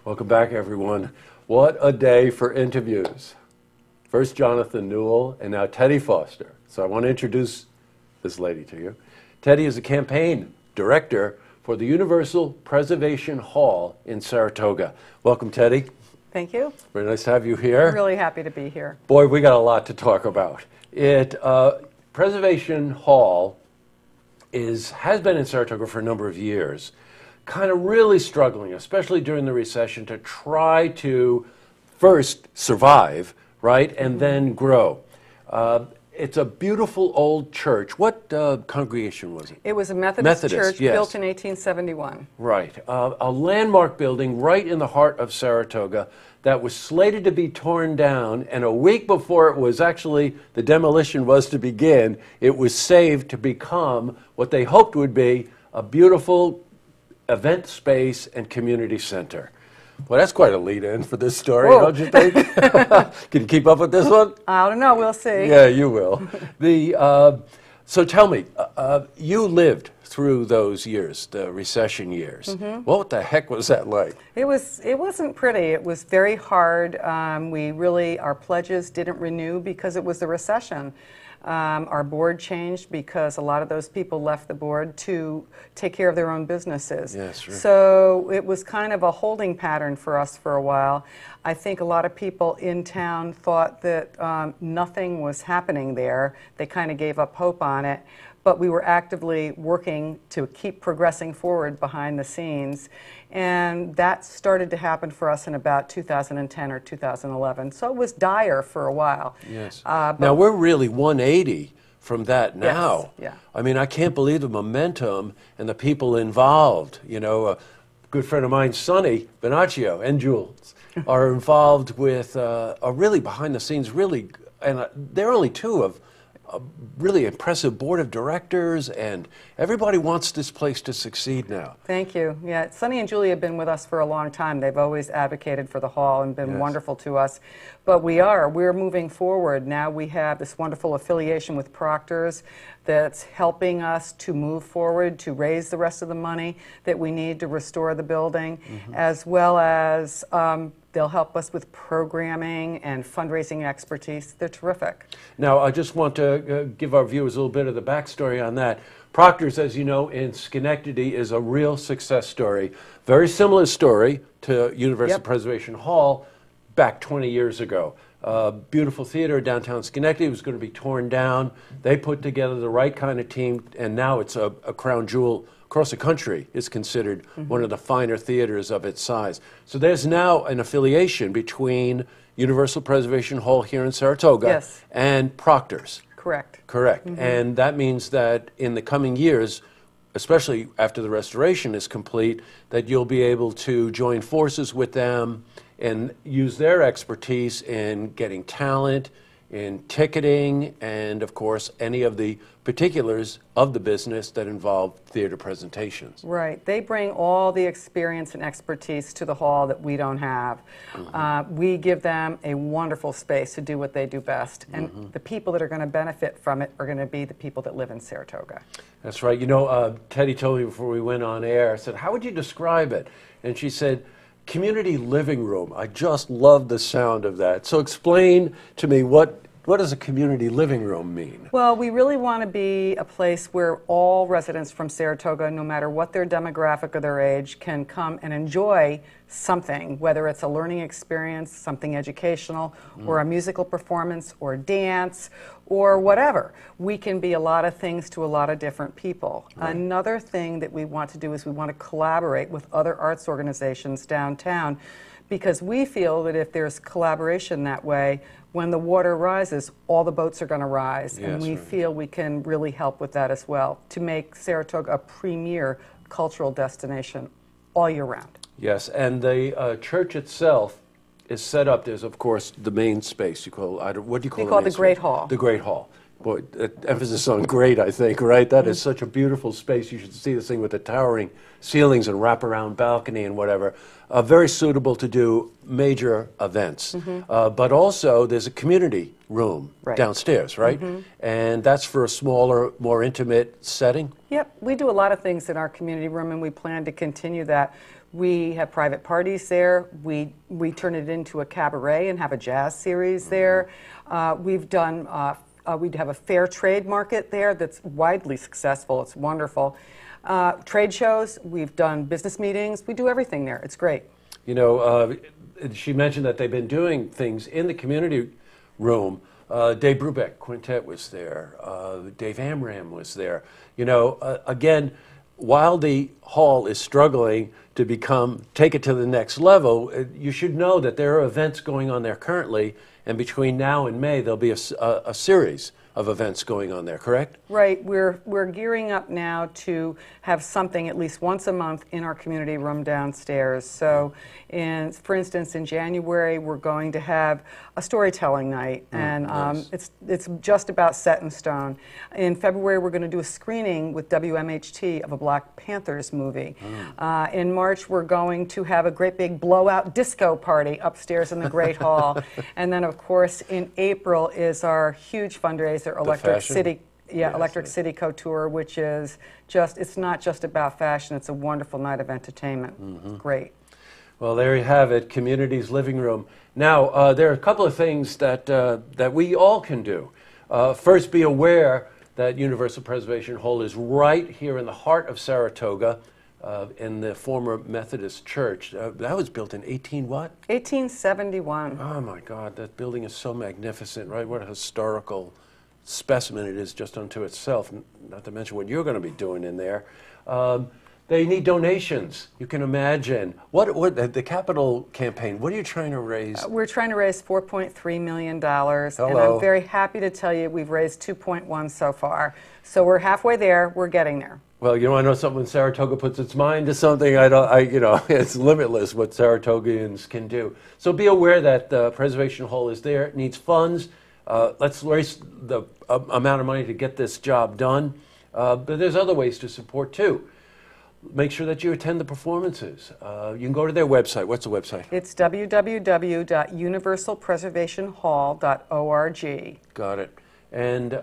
Welcome back, everyone. What a day for interviews. First Jonathan Newell, and now Teddy Foster. So I want to introduce this lady to you. Teddy is a campaign director for the Universal Preservation Hall in Saratoga. Welcome, Teddy. Thank you. Very nice to have you here. I'm really happy to be here. Boy, we got a lot to talk about. Preservation Hall has been in Saratoga for a number of years, kind of really struggling, especially during the recession, to try to first survive, right, and then grow. It's a beautiful old church. What congregation was it? It was a Methodist church, yes. built in 1871. Right. A landmark building right in the heart of Saratoga that was slated to be torn down, and a week before it was actually, the demolition was to begin, it was saved to become what they hoped would be a beautiful event space and community center. Well, that's quite a lead-in for this story, Whoa. Don't you think? Can you keep up with this one? I don't know. We'll see. Yeah, you will. So tell me, you lived through those years, the recession years. Mm-hmm. What the heck was that like? It wasn't pretty. It was very hard. Our pledges didn't renew because it was the recession. Our board changed because a lot of those people left the board to take care of their own businesses. Yes, sure. So it was kind of a holding pattern for us for a while. I think a lot of people in town thought that nothing was happening there. They kind of gave up hope on it. But we were actively working to keep progressing forward behind the scenes. And that started to happen for us in about 2010 or 2011. So it was dire for a while. Yes. Now we're really 180 from that now. Yes, yeah. I mean, I can't believe the momentum and the people involved. You know, a good friend of mine, Sonny Bonaccio, and Jules, are involved with a really behind the scenes, and they're only two of a really impressive board of directors, and everybody wants this place to succeed now. Thank you. Yeah, Sonny and Julie have been with us for a long time. They've always advocated for the hall and been wonderful to us. But we're moving forward. Now we have this wonderful affiliation with Proctors that's helping us to move forward, to raise the rest of the money that we need to restore the building, as well as they'll help us with programming and fundraising expertise. They're terrific. Now, I just want to give our viewers a little bit of the backstory on that. Proctors, as you know, in Schenectady is a real success story. Very similar story to Universal Preservation Hall back 20 years ago. Beautiful theater downtown Schenectady was going to be torn down. They put together the right kind of team, and now it's a crown jewel across the country. Is considered one of the finer theaters of its size. So there's now an affiliation between Universal Preservation Hall here in Saratoga and Proctors. Correct. Correct. And that means that in the coming years, especially after the restoration is complete, that you'll be able to join forces with them and use their expertise in getting talent, in ticketing, and of course any of the particulars of the business that involve theater presentations. Right. They bring all the experience and expertise to the hall that we don't have. We give them a wonderful space to do what they do best, and the people that are going to benefit from it are going to be the people that live in Saratoga. That's right. You know, Teddy told me before we went on air, I said, how would you describe it? And she said, community living room. I just love the sound of that. So explain to me, what does a community living room mean? Well, we really want to be a place where all residents from Saratoga, no matter what their demographic or their age, can come and enjoy something, whether it's a learning experience, something educational, or a musical performance, or dance, or whatever. We can be a lot of things to a lot of different people. Right. Another thing that we want to do is we want to collaborate with other arts organizations downtown, because we feel that if there's collaboration that way, when the water rises, all the boats are going to rise. Yes, and we feel we can really help with that as well, to make Saratoga a premier cultural destination all year round. Yes, and the church itself is set up as, of course, the main space. You call what do you call it? We call it the Great Hall. The Great Hall. Boy, emphasis on great, I think, right? That is such a beautiful space. You should see this thing with the towering ceilings and wraparound balcony and whatever. Very suitable to do major events. But also, there's a community room downstairs, right? And that's for a smaller, more intimate setting? Yep, we do a lot of things in our community room, and we plan to continue that. We have private parties there. We turn it into a cabaret and have a jazz series there. We'd have a fair trade market there that's widely successful. It's wonderful. Trade shows, we've done business meetings. We do everything there. It's great. You know, she mentioned that they've been doing things in the community room. Dave Brubeck Quintet was there. Dave Amram was there. You know, again, while the hall is struggling to take it to the next level, you should know that there are events going on there currently, and between now and May, there'll be a series of events going on there, correct? Right. We're gearing up now to have something at least once a month in our community room downstairs. So, for instance, in January, we're going to have a storytelling night, and nice. it's just about set in stone. In February, we're going to do a screening with WMHT of a Black Panthers movie. In March, we're going to have a great big blowout disco party upstairs in the Great Hall. And then, of course, in April is our huge fundraiser, Electric City. Yeah, Electric City Couture, which is it's not just about fashion, it's a wonderful night of entertainment. It's great. Well, there you have it, Community's Living Room. Now, there are a couple of things that we all can do. First, be aware that Universal Preservation Hall is right here in the heart of Saratoga, in the former Methodist Church. That was built in 1871. Oh my God, that building is so magnificent, right? What a historical specimen it is just unto itself, not to mention what you're going to be doing in there. They need donations. You can imagine. What the capital campaign, what are you trying to raise? We're trying to raise $4.3 million, and I'm very happy to tell you we've raised 2.1 so far. So we're halfway there. We're getting there. Well, you know, I know something when Saratoga puts its mind to something, you know, it's limitless what Saratogians can do. So be aware that the Preservation Hall is there. It needs funds. Let's raise the amount of money to get this job done. But there's other ways to support too. Make sure that you attend the performances. You can go to their website. What's the website? It's www.universalpreservationhall.org. Got it. And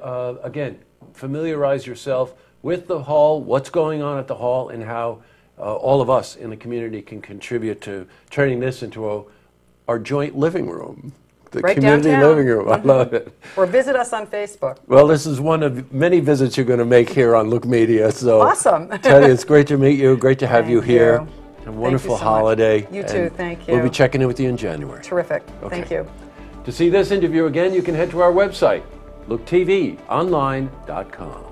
again, familiarize yourself with the hall, what's going on at the hall, and how all of us in the community can contribute to turning this into our joint living room. The right community downtown. living room. I love it. Or visit us on Facebook. Well, this is one of many visits you're going to make here on Look Media. So, awesome. Teddy, it's great to meet you. Great to have you here. A wonderful so holiday. You too. Thank you. We'll be checking in with you in January. Terrific. Okay. Thank you. To see this interview again, you can head to our website, looktvonline.com.